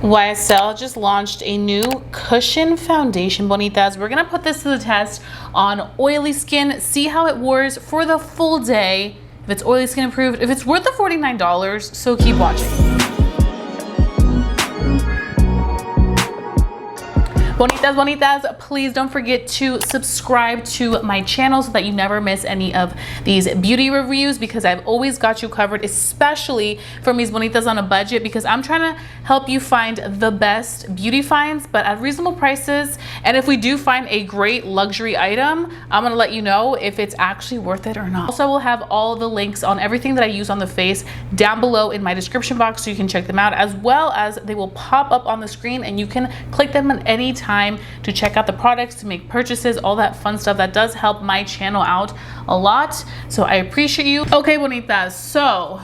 YSL just launched a new cushion foundation, bonitas. We're gonna put this to the test on oily skin, see how it wears for the full day, if it's oily skin approved, if it's worth the $49, so keep watching. Bonitas, please don't forget to subscribe to my channel so that you never miss any of these beauty reviews, because I've always got you covered, especially for mis bonitas on a budget, because I'm trying to help you find the best beauty finds, but at reasonable prices. And if we do find a great luxury item, I'm gonna let you know if it's actually worth it or not. Also, we'll have all the links on everything that I use on the face down below in my description box, so you can check them out, as well as they will pop up on the screen and you can click them at any time to check out the products, to make purchases, all that fun stuff. That does help my channel out a lot, so I appreciate you. Okay, bonitas, so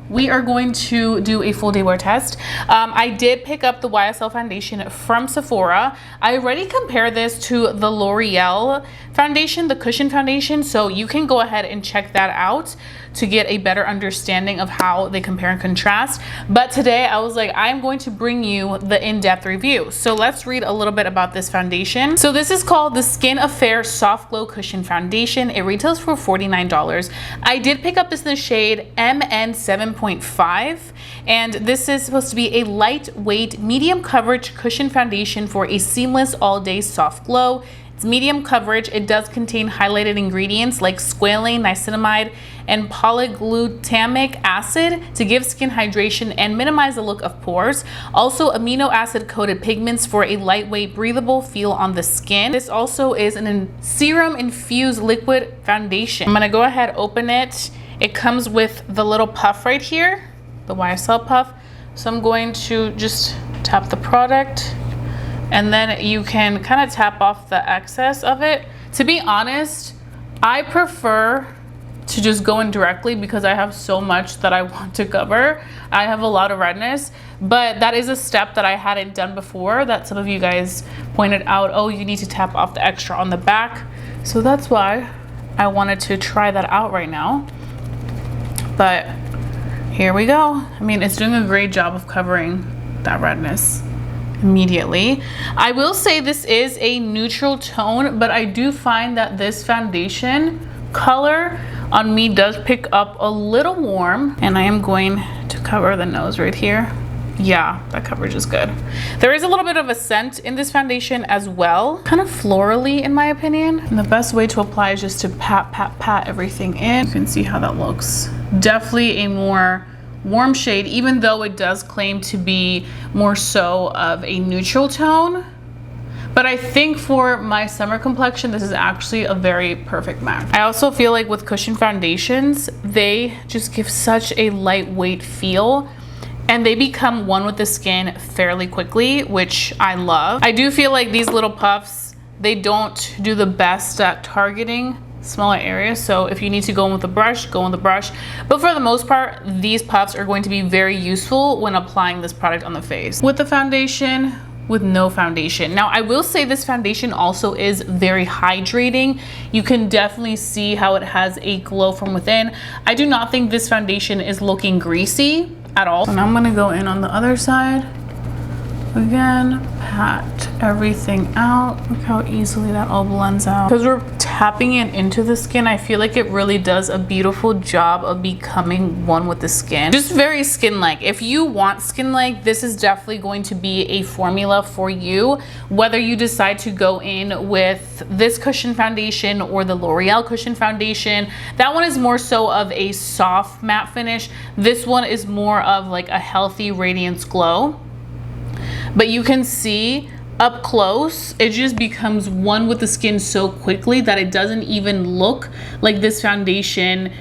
we are going to do a full day wear test. I did pick up the YSL foundation from Sephora. I already compared this to the L'Oreal foundation, the cushion foundation, so you can go ahead and check that out to get a better understanding of how they compare and contrast. But today I was like, I'm going to bring you the in-depth review. So let's read a little bit about this foundation. So this is called the Skin Affair Soft Glow Cushion Foundation. It retails for $49. I did pick up this in the shade MN 7.5, and this is supposed to be a lightweight, medium coverage cushion foundation for a seamless all-day soft glow. It's medium coverage. It does contain highlighted ingredients like squalane, niacinamide, and polyglutamic acid to give skin hydration and minimize the look of pores. Also, amino acid coated pigments for a lightweight, breathable feel on the skin. This also is a serum infused liquid foundation. I'm gonna go ahead, open it. It comes with the little puff right here, the YSL puff. So I'm going to just tap the product, and then you can kind of tap off the excess of it. To be honest, I prefer to just go in directly because I have so much that I want to cover. I have a lot of redness, but that is a step that I hadn't done before, that some of you guys pointed out, oh, you need to tap off the extra on the back. So that's why I wanted to try that out right now. But here we go. I mean, it's doing a great job of covering that redness immediately. I will say this is a neutral tone, but I do find that this foundation color on me does pick up a little warm, and I am going to cover the nose right here. Yeah, that coverage is good. There is a little bit of a scent in this foundation as well, kind of florally in my opinion. And the best way to apply is just to pat everything in. You can see how that looks. Definitely a more warm shade, even though it does claim to be more so of a neutral tone. But I think for my summer complexion, this is actually a very perfect match. I also feel like with cushion foundations, they just give such a lightweight feel, and they become one with the skin fairly quickly, which I love. I do feel like these little puffs, they don't do the best at targeting smaller areas, so if you need to go in with a brush, go in with a brush. But for the most part, these puffs are going to be very useful when applying this product on the face. With the foundation, with no foundation. Now, I will say this foundation also is very hydrating. You can definitely see how it has a glow from within. I do not think this foundation is looking greasy at all. And I'm gonna go in on the other side. Again, pat everything out. Look how easily that all blends out. Because we're tapping it into the skin, I feel like it really does a beautiful job of becoming one with the skin. Just very skin-like. If you want skin-like, this is definitely going to be a formula for you. Whether you decide to go in with this cushion foundation or the L'Oreal cushion foundation, that one is more so of a soft matte finish. This one is more of like a healthy radiance glow. But you can see up close, it just becomes one with the skin so quickly that it doesn't even look like this foundation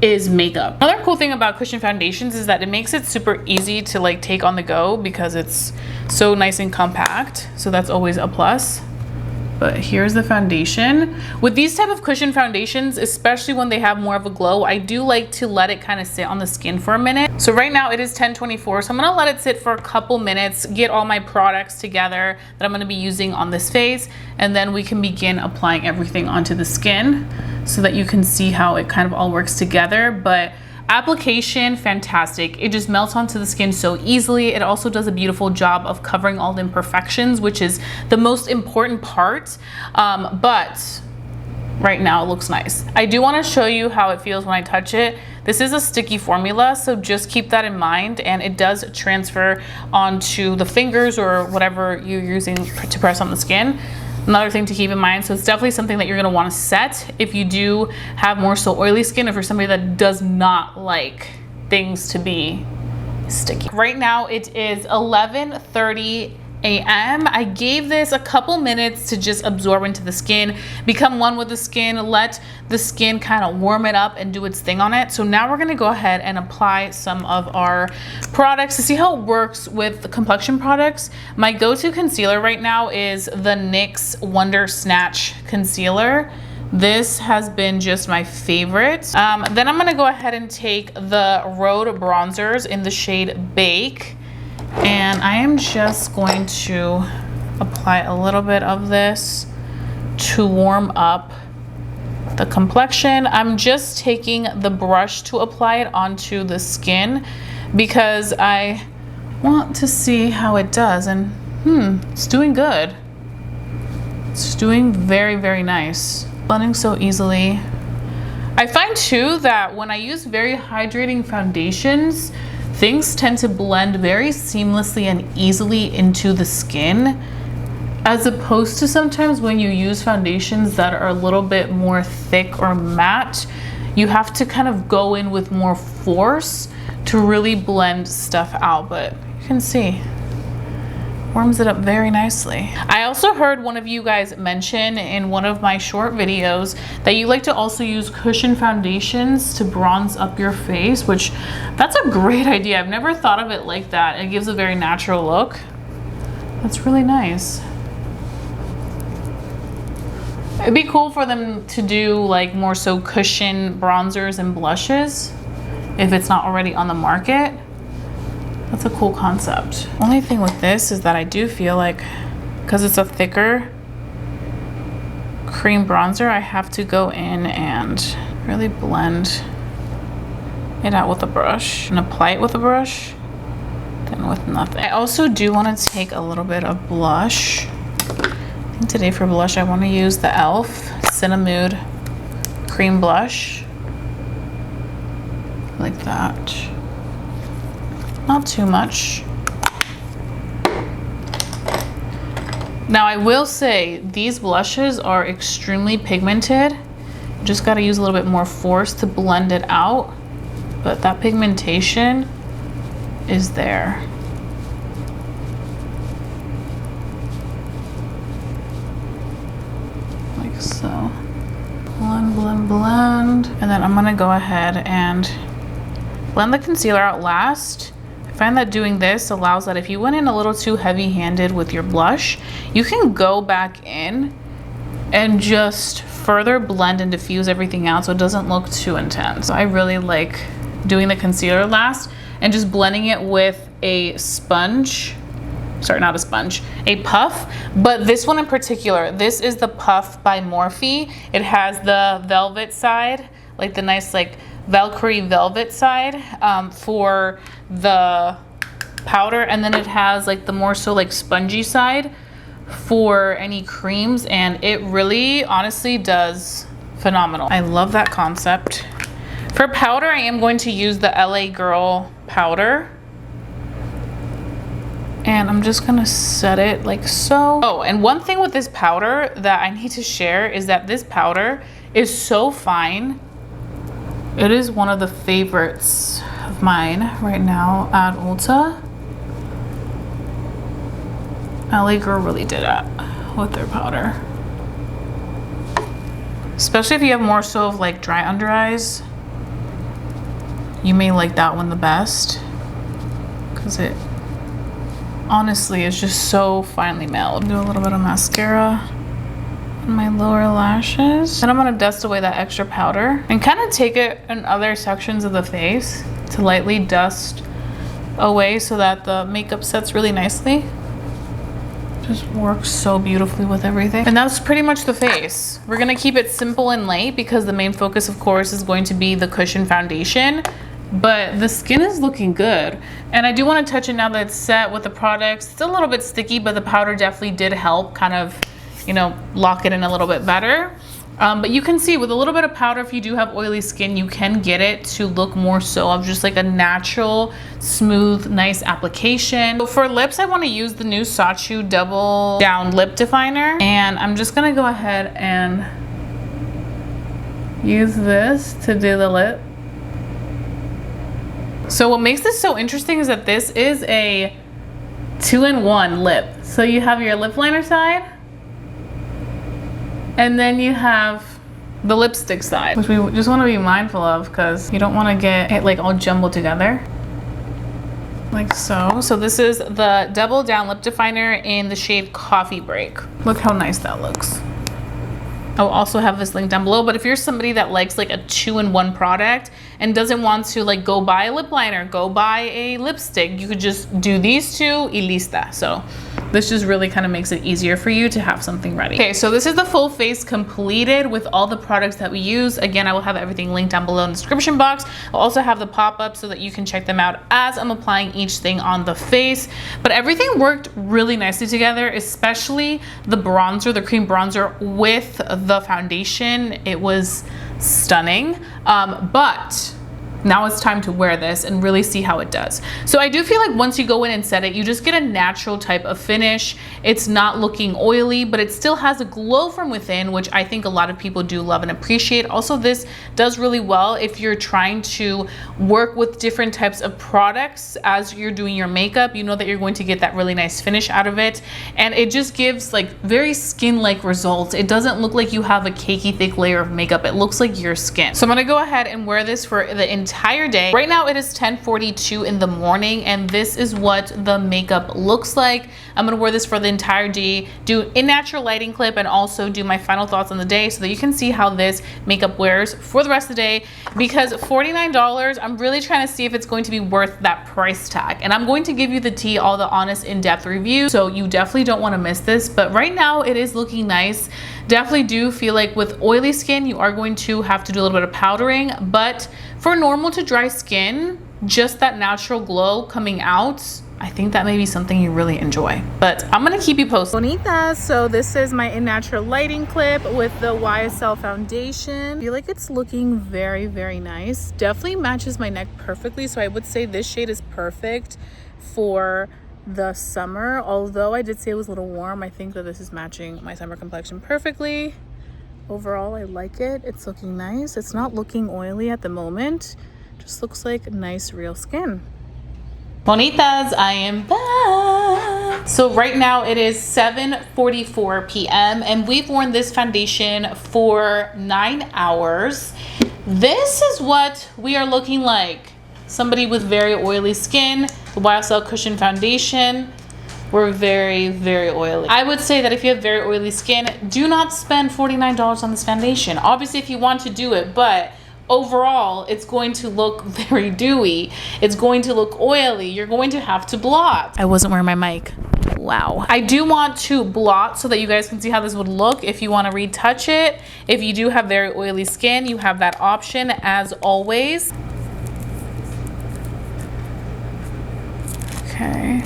is makeup. Another cool thing about cushion foundations is that it makes it super easy to like take on the go because it's so nice and compact. So that's always a plus. But here's the foundation. With these type of cushion foundations, especially when they have more of a glow, I do like to let it kind of sit on the skin for a minute. So right now it is 10:24, so I'm gonna let it sit for a couple minutes, get all my products together that I'm gonna be using on this face, and then we can begin applying everything onto the skin so that you can see how it kind of all works together. But Application, fantastic. It just melts onto the skin so easily. It also does a beautiful job of covering all the imperfections, which is the most important part. But right now it looks nice. I do want to show you how it feels when I touch it. This is a sticky formula, so just keep that in mind, and it does transfer onto the fingers or whatever you're using to press on the skin. Another thing to keep in mind, so it's definitely something that you're gonna wanna set if you do have more so oily skin, if you're somebody that does not like things to be sticky. Right now it is 11:30 a.m. I gave this a couple minutes to just absorb into the skin, become one with the skin, let the skin kind of warm it up and do its thing on it. So now we're gonna go ahead and apply some of our products to see how it works with the complexion products. My go-to concealer right now is the NYX Wonder Snatch Concealer. This has been just my favorite. Then I'm gonna go ahead and take the Rhode bronzers in the shade Bake. And I am just going to apply a little bit of this to warm up the complexion. I'm just taking the brush to apply it onto the skin because I want to see how it does. And it's doing good. It's doing very, very nice. Blending so easily. I find too that when I use very hydrating foundations, things tend to blend very seamlessly and easily into the skin, as opposed to sometimes when you use foundations that are a little bit more thick or matte, you have to kind of go in with more force to really blend stuff out. But you can see, warms it up very nicely. I also heard one of you guys mention in one of my short videos that you like to also use cushion foundations to bronze up your face, which that's a great idea. I've never thought of it like that. It gives a very natural look. That's really nice. It'd be cool for them to do like more so cushion bronzers and blushes if it's not already on the market. That's a cool concept. Only thing with this is that I do feel like, because it's a thicker cream bronzer, I have to go in and really blend it out with a brush and apply it with a brush than with nothing. I also do want to take a little bit of blush. I think today for blush I want to use the e.l.f. Cinnamode Cream Blush. Like that. Not too much. Now I will say these blushes are extremely pigmented. You just got to use a little bit more force to blend it out, but that pigmentation is there. Like so. Blend, blend, blend. And then I'm gonna go ahead and blend the concealer out last. I find that doing this allows that if you went in a little too heavy-handed with your blush, you can go back in and just further blend and diffuse everything out so it doesn't look too intense. I really like doing the concealer last and just blending it with a sponge. Sorry, not a sponge, a puff. But this one in particular, this is the puff by Morphe. It has the velvet side, like the nice like Velcro velvet side for the powder, and then it has like the more so like spongy side for any creams, and it really honestly does phenomenal. I love that concept. For powder, I am going to use the LA Girl powder, and I'm just gonna set it like so. Oh, and one thing with this powder that I need to share is that this powder is so fine. It is one of the favorites of mine right now at Ulta. LA Girl really did it with their powder. Especially if you have more so of like dry under eyes. You may like that one the best, because it honestly is just so finely milled. Do a little bit of mascara on my lower lashes. Then I'm gonna dust away that extra powder and kind of take it in other sections of the face to lightly dust away so that the makeup sets really nicely. Just works so beautifully with everything. And that's pretty much the face. We're gonna keep it simple and light because the main focus, of course, is going to be the cushion foundation. but the skin is looking good. And I do want to touch it now that it's set with the products. It's a little bit sticky, but the powder definitely did help kind of, you know, lock it in a little bit better. But you can see with a little bit of powder, if you do have oily skin, you can get it to look more so of just like a natural, smooth, nice application. So for lips, I want to use the new CASHEW Double Down Lip Definer. And I'm just going to go ahead and use this to do the lip. So what makes this so interesting is that this is a 2-in-1 lip. So you have your lip liner side, and then you have the lipstick side, which we just want to be mindful of because you don't want to get it like all jumbled together. Like so. So this is the Double Down Lip Definer in the shade Coffee Break. Look how nice that looks. I'll also have this link down below, but if you're somebody that likes like a 2-in-1 product and doesn't want to like go buy a lip liner, go buy a lipstick, you could just do these two y lista. So this just really kind of makes it easier for you to have something ready. Okay, so this is the full face completed with all the products that we use. Again, I will have everything linked down below in the description box. I'll also have the pop-up so that you can check them out as I'm applying each thing on the face. But everything worked really nicely together, especially the bronzer, the cream bronzer with the foundation. It was stunning. But now it's time to wear this and really see how it does. So I do feel like once you go in and set it, you just get a natural type of finish. It's not looking oily, but it still has a glow from within, which I think a lot of people do love and appreciate. Also, this does really well if you're trying to work with different types of products as you're doing your makeup. You know that you're going to get that really nice finish out of it. And it just gives like very skin-like results. It doesn't look like you have a cakey thick layer of makeup. It looks like your skin. So I'm gonna go ahead and wear this for the entire day. Right now it is 10:42 in the morning, and this is what the makeup looks like. I'm gonna wear this for the entire day, do a natural lighting clip, and also do my final thoughts on the day so that you can see how this makeup wears for the rest of the day. Because $49, I'm really trying to see if it's going to be worth that price tag. And I'm going to give you the tea, all the honest in-depth review, so you definitely don't want to miss this. But right now it is looking nice. Definitely do feel like with oily skin, you are going to have to do a little bit of powdering, but for normal to dry skin, just that natural glow coming out, I think that may be something you really enjoy. But I'm gonna keep you posted. Bonitas, so this is my In Natural lighting clip with the YSL foundation. I feel like it's looking very, very nice. Definitely matches my neck perfectly, so I would say this shade is perfect for the summer. Although I did say it was a little warm, I think that this is matching my summer complexion perfectly. Overall, I like it. It's looking nice. It's not looking oily at the moment. Just looks like nice real skin. Bonitas, I am back. So right now it is 7:44 p.m. and we've worn this foundation for 9 hours. This is what we are looking like. Somebody with very oily skin, the YSL Cushion Foundation. We're very, very oily. I would say that if you have very oily skin, do not spend $49 on this foundation. Obviously, if you want to do it, but overall, it's going to look very dewy. It's going to look oily. You're going to have to blot. I wasn't wearing my mic. Wow. I do want to blot so that you guys can see how this would look if you want to retouch it. If you do have very oily skin, you have that option as always. Okay.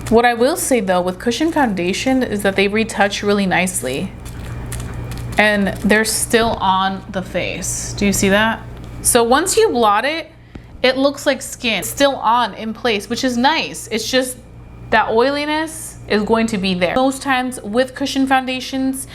What I will say though with Cushion Foundation is that they retouch really nicely. And they're still on the face. Do you see that? So once you blot it, it looks like skin. It's still on in place, which is nice. It's just that oiliness is going to be there. Most times with cushion foundations,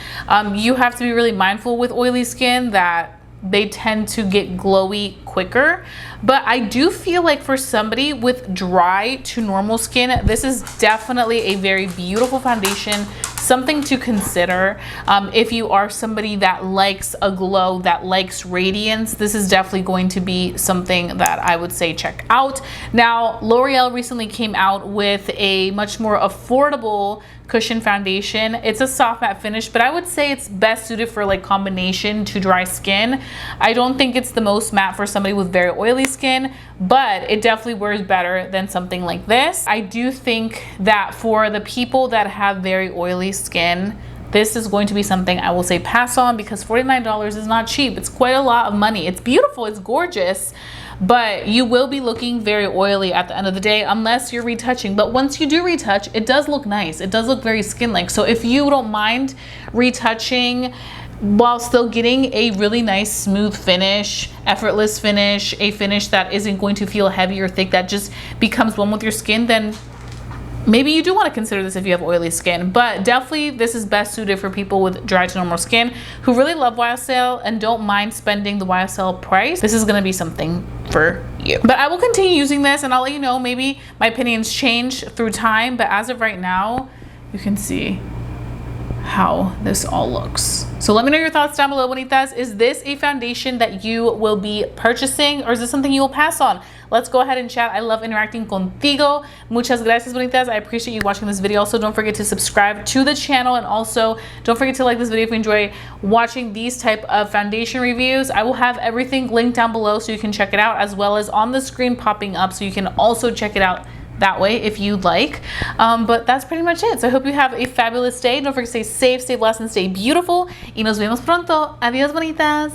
you have to be really mindful with oily skin that they tend to get glowy quicker. But I do feel like for somebody with dry to normal skin, this is definitely a very beautiful foundation, something to consider. If you are somebody that likes a glow, that likes radiance, this is definitely going to be something that I would say check out. Now, L'Oreal recently came out with a much more affordable cushion foundation. It's a soft matte finish, but I would say it's best suited for like combination to dry skin. I don't think it's the most matte for somebody with very oily skin, but it definitely wears better than something like this. I do think that for the people that have very oily skin, this is going to be something I will say pass on, because $49 is not cheap. It's quite a lot of money. It's beautiful, it's gorgeous, but you will be looking very oily at the end of the day unless you're retouching. But once you do retouch, it does look nice. It does look very skin-like. So if you don't mind retouching while still getting a really nice smooth finish, effortless finish, a finish that isn't going to feel heavy or thick, that just becomes one with your skin, then maybe you do want to consider this if you have oily skin. But definitely this is best suited for people with dry to normal skin who really love YSL and don't mind spending the YSL price. This is going to be something for you. But I will continue using this, and I'll let you know, maybe my opinions change through time, but as of right now, you can see how this all looks. So let me know your thoughts down below, bonitas. Is this a foundation that you will be purchasing, or is this something you will pass on? Let's go ahead and chat. I love interacting contigo. Muchas gracias, bonitas. I appreciate you watching this video. Also, don't forget to subscribe to the channel, and also don't forget to like this video if you enjoy watching these type of foundation reviews. I will have everything linked down below so you can check it out, as well as on the screen popping up so you can also check it out that way if you'd like. But that's pretty much it. So I hope you have a fabulous day. Don't forget to stay safe, stay blessed, and stay beautiful. Y nos vemos pronto. Adiós, bonitas.